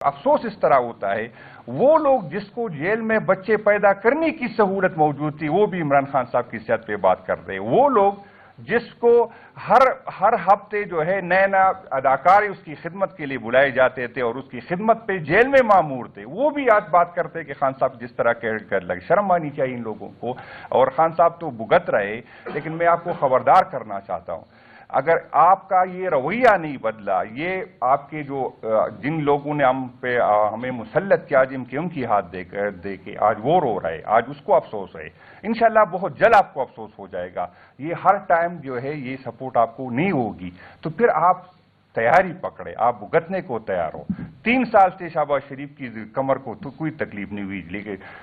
افسوس اس طرح ہوتا ہے وہ لوگ جس کو جیل میں بچے پیدا کرنے کی سہولت موجود تھی وہ بھی عمران خان صاحب کی صحت پہ بات کر رہے ہیں، وہ لوگ جس کو ہر ہفتے جو ہے نئے اداکار اس کی خدمت کے لیے بلائے جاتے تھے اور اس کی خدمت پہ جیل میں مامور تھے، وہ بھی آج بات کرتے کہ خان صاحب جس طرح کر لگے، شرم آنی چاہیے ان لوگوں کو۔ اور خان صاحب تو بھگت رہے، لیکن میں آپ کو خبردار کرنا چاہتا ہوں، اگر آپ کا یہ رویہ نہیں بدلا، یہ آپ کے جو جن لوگوں نے ہمیں مسلط کیا، جن کے ان کی ہاتھ دے کے آج وہ رو رہے، آج اس کو افسوس ہے، انشاءاللہ بہت جلد آپ کو افسوس ہو جائے گا۔ یہ ہر ٹائم جو ہے یہ سپورٹ آپ کو نہیں ہوگی، تو پھر آپ تیاری پکڑے، آپ بھگتنے کو تیار ہو۔ 3 سال سے شہباز شریف کی کمر کو تو کوئی تکلیف نہیں ہوئی،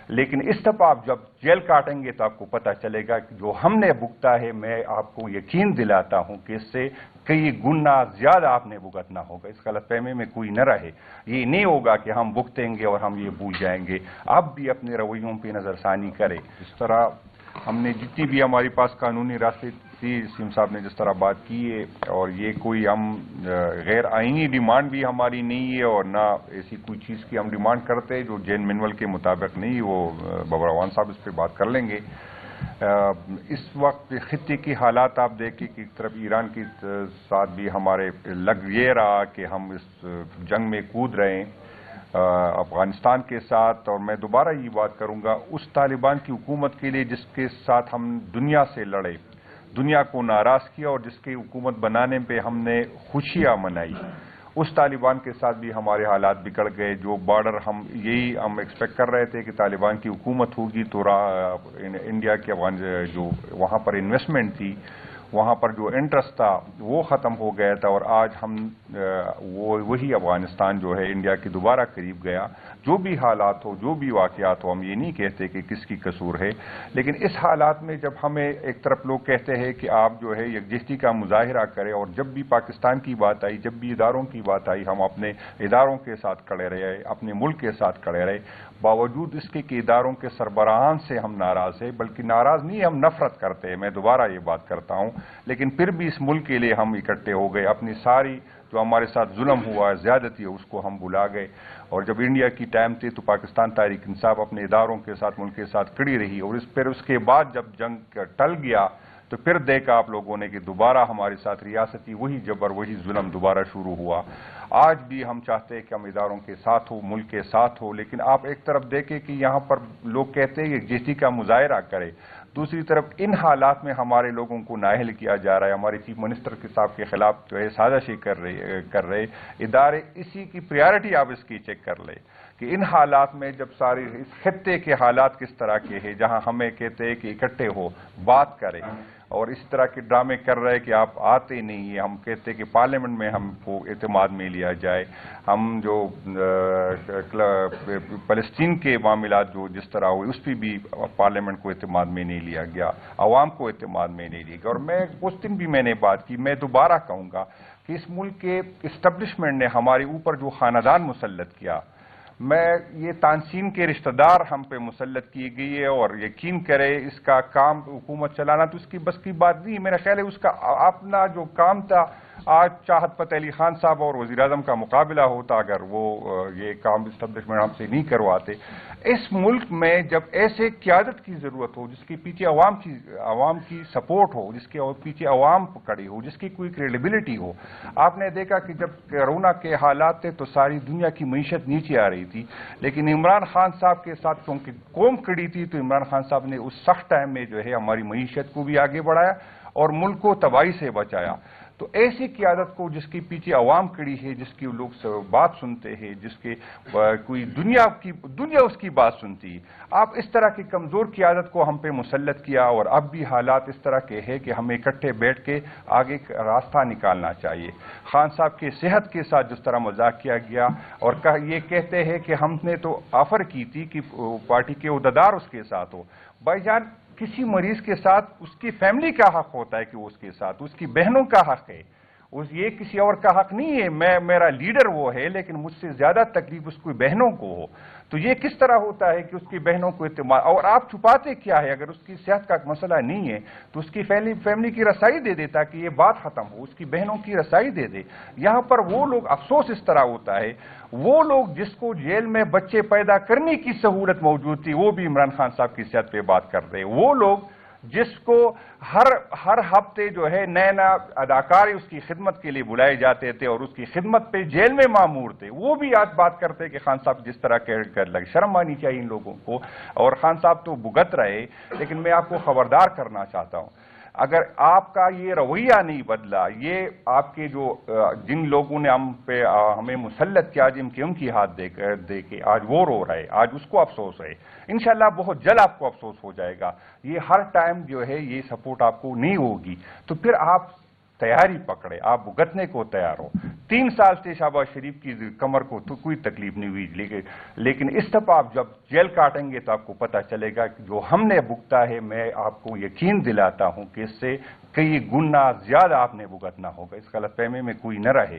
لیکن اس دفعہ آپ جب جیل کاٹیں گے تو آپ کو پتہ چلے گا کہ جو ہم نے بھگتا ہے، میں آپ کو یقین دلاتا ہوں کہ اس سے کئی گنا زیادہ آپ نے بھگتنا ہوگا۔ اس غلط فہمی میں کوئی نہ رہے، یہ نہیں ہوگا کہ ہم بھگتیں گے اور ہم یہ بھول جائیں گے۔ آپ بھی اپنے رویوں پہ نظر ثانی کریں۔ اس طرح ہم نے جتنی بھی ہمارے پاس قانونی راستے تھی، سیم صاحب نے جس طرح بات کی ہے، اور یہ کوئی ہم غیر آئینی ڈیمانڈ بھی ہماری نہیں ہے اور نہ ایسی کوئی چیز کی ہم ڈیمانڈ کرتے جو جین مینول کے مطابق نہیں، وہ بابر اعوان صاحب اس پہ بات کر لیں گے۔ اس وقت خطے کی حالات آپ دیکھیں کہ ایک طرف ایران کے ساتھ بھی ہمارے لگ یہ رہا کہ ہم اس جنگ میں کود رہے ہیں افغانستان کے ساتھ، اور میں دوبارہ یہ بات کروں گا اس طالبان کی حکومت کے لیے جس کے ساتھ ہم دنیا سے لڑے، دنیا کو ناراض کیا اور جس کی حکومت بنانے پہ ہم نے خوشیاں منائی، اس طالبان کے ساتھ بھی ہمارے حالات بگڑ گئے۔ جو بارڈر ہم ایکسپیکٹ کر رہے تھے کہ طالبان کی حکومت ہوگی تو انڈیا کے جو وہاں پر انویسٹمنٹ تھی، وہاں پر جو انٹرسٹ تھا وہ ختم ہو گیا تھا، اور آج ہم وہی افغانستان جو ہے انڈیا کے دوبارہ قریب گیا۔ جو بھی حالات ہو، جو بھی واقعات ہو، ہم یہ نہیں کہتے کہ کس کی قصور ہے، لیکن اس حالات میں جب ہمیں ایک طرف لوگ کہتے ہیں کہ آپ جو ہے یکجہتی کا مظاہرہ کریں، اور جب بھی پاکستان کی بات آئی، جب بھی اداروں کی بات آئی، ہم اپنے اداروں کے ساتھ کھڑے رہے، اپنے ملک کے ساتھ کھڑے رہے، باوجود اس کے کہ اداروں کے سربراہان سے ہم ناراض ہیں، بلکہ ناراض نہیں، ہم نفرت کرتے ہیں، میں دوبارہ یہ بات کرتا ہوں، لیکن پھر بھی اس ملک کے لیے ہم اکٹھے ہو گئے، اپنی ساری جو ہمارے ساتھ ظلم ہوا ہے، زیادتی ہے، اس کو ہم بھلا گئے۔ اور جب انڈیا کی ٹائم تھی تو پاکستان تحریک انصاف اپنے اداروں کے ساتھ، ملک کے ساتھ کھڑی رہی، اور پھر اس کے بعد جب جنگ ٹل گیا تو پھر دیکھا آپ لوگوں نے کہ دوبارہ ہمارے ساتھ ریاستی وہی جبر، وہی ظلم دوبارہ شروع ہوا۔ آج بھی ہم چاہتے ہیں کہ ہم اداروں کے ساتھ ہو، ملک کے ساتھ ہو، لیکن آپ ایک طرف دیکھیں کہ یہاں پر لوگ کہتے ہیں کہ یکجہتی کا مظاہرہ کرے، دوسری طرف ان حالات میں ہمارے لوگوں کو نااہل کیا جا رہا ہے، ہمارے چیف منسٹر کے صاحب کے خلاف جو ہے سازشیں کر رہے ادارے، اسی کی پریارٹی آپ اس کی چیک کر لیں کہ ان حالات میں جب سارے اس خطے کے حالات کس طرح کے ہیں، جہاں ہمیں کہتے ہیں کہ اکٹھے ہو، بات کریں، اور اس طرح کے ڈرامے کر رہے کہ آپ آتے نہیں ہیں، ہم کہتے کہ پارلیمنٹ میں ہم کو اعتماد میں لیا جائے، ہم جو فلسطین کے معاملات جو جس طرح ہوئے اس پہ بھی پارلیمنٹ کو اعتماد میں نہیں لیا گیا، عوام کو اعتماد میں نہیں لیا گیا۔ اور میں اس دن بھی میں نے بات کی، میں دوبارہ کہوں گا کہ اس ملک کے اسٹیبلشمنٹ نے ہمارے اوپر جو خاندان مسلط کیا، میں یہ تانسین کے رشتہ دار ہم پہ مسلط کی گئی ہے، اور یقین کرے اس کا کام حکومت چلانا تو اس کی بس کی بات نہیں، میرا خیال ہے اس کا اپنا جو کام تھا، آج چاہت فتح علی خان صاحب اور وزیر اعظم کا مقابلہ ہوتا اگر وہ یہ کام اسٹیبلشمنٹ ہم سے نہیں کرواتے۔ اس ملک میں جب ایسے قیادت کی ضرورت ہو، جس کے پیچھے عوام کی سپورٹ ہو، جس کے پیچھے عوام کھڑی ہو، جس کی کوئی کریڈیبلٹی ہو، آپ نے دیکھا کہ جب کرونا کے حالات تھے تو ساری دنیا کی معیشت نیچے آ رہی تھی، لیکن عمران خان صاحب کے ساتھ کیونکہ قوم کھڑی تھی تو عمران خان صاحب نے اس سخت ٹائم میں جو ہے ہماری معیشت کو بھی آگے بڑھایا اور ملک کو تباہی سے بچایا۔ تو ایسی قیادت کو جس کے پیچھے عوام کھڑی ہے، جس کی لوگ بات سنتے ہیں، جس کے کوئی دنیا اس کی بات سنتی ہے، آپ اس طرح کی کمزور قیادت کو ہم پہ مسلط کیا، اور اب بھی حالات اس طرح کے ہیں کہ ہمیں اکٹھے بیٹھ کے آگے راستہ نکالنا چاہیے۔ خان صاحب کی صحت کے ساتھ جس طرح مذاق کیا گیا، اور یہ کہتے ہیں کہ ہم نے تو آفر کی تھی کہ پارٹی کے عہدیدار اس کے ساتھ ہو۔ بھائی جان، کسی مریض کے ساتھ اس کی فیملی کا حق ہوتا ہے کہ وہ اس کے ساتھ، اس کی بہنوں کا حق ہے، یہ کسی اور کا حق نہیں ہے، میرا لیڈر وہ ہے لیکن مجھ سے زیادہ تکلیف اس کی بہنوں کو ہو، تو یہ کس طرح ہوتا ہے کہ اس کی بہنوں کو اعتماد، اور آپ چھپاتے کیا ہے؟ اگر اس کی صحت کا مسئلہ نہیں ہے تو اس کی فیملی کی رسائی دے دے تاکہ یہ بات ختم ہو، اس کی بہنوں کی رسائی دے دے۔ یہاں پر وہ لوگ، افسوس اس طرح ہوتا ہے، وہ لوگ جس کو جیل میں بچے پیدا کرنے کی سہولت موجود تھی وہ بھی عمران خان صاحب کی صحت پہ بات کر رہے، وہ لوگ جس کو ہر ہفتے جو ہے نئے اداکار اس کی خدمت کے لیے بلائے جاتے تھے اور اس کی خدمت پہ جیل میں مامور تھے، وہ بھی آج بات کرتے کہ خان صاحب جس طرح کر لگے، شرم آنی چاہیے ان لوگوں کو۔ اور خان صاحب تو بھگت رہے، لیکن میں آپ کو خبردار کرنا چاہتا ہوں، اگر آپ کا یہ رویہ نہیں بدلا، یہ آپ کے جو جن لوگوں نے ہمیں مسلط کیا، ان کی ہاتھ دے کے آج وہ رو رہے، آج اس کو افسوس ہے، انشاءاللہ بہت جلد آپ کو افسوس ہو جائے گا۔ یہ ہر ٹائم جو ہے یہ سپورٹ آپ کو نہیں ہوگی، تو پھر آپ تیاری پکڑے، آپ بھگتنے کو تیار ہو۔ 3 سال سے شہباز شریف کی کمر کو تو کوئی تکلیف نہیں ہوئی، لیکن اس دفعہ آپ جب جیل کاٹیں گے تو آپ کو پتہ چلے گا کہ جو ہم نے بھگتا ہے، میں آپ کو یقین دلاتا ہوں کہ اس سے کئی گنا زیادہ آپ نے بھگتنا ہوگا، اس غلط فہمی میں کوئی نہ رہے۔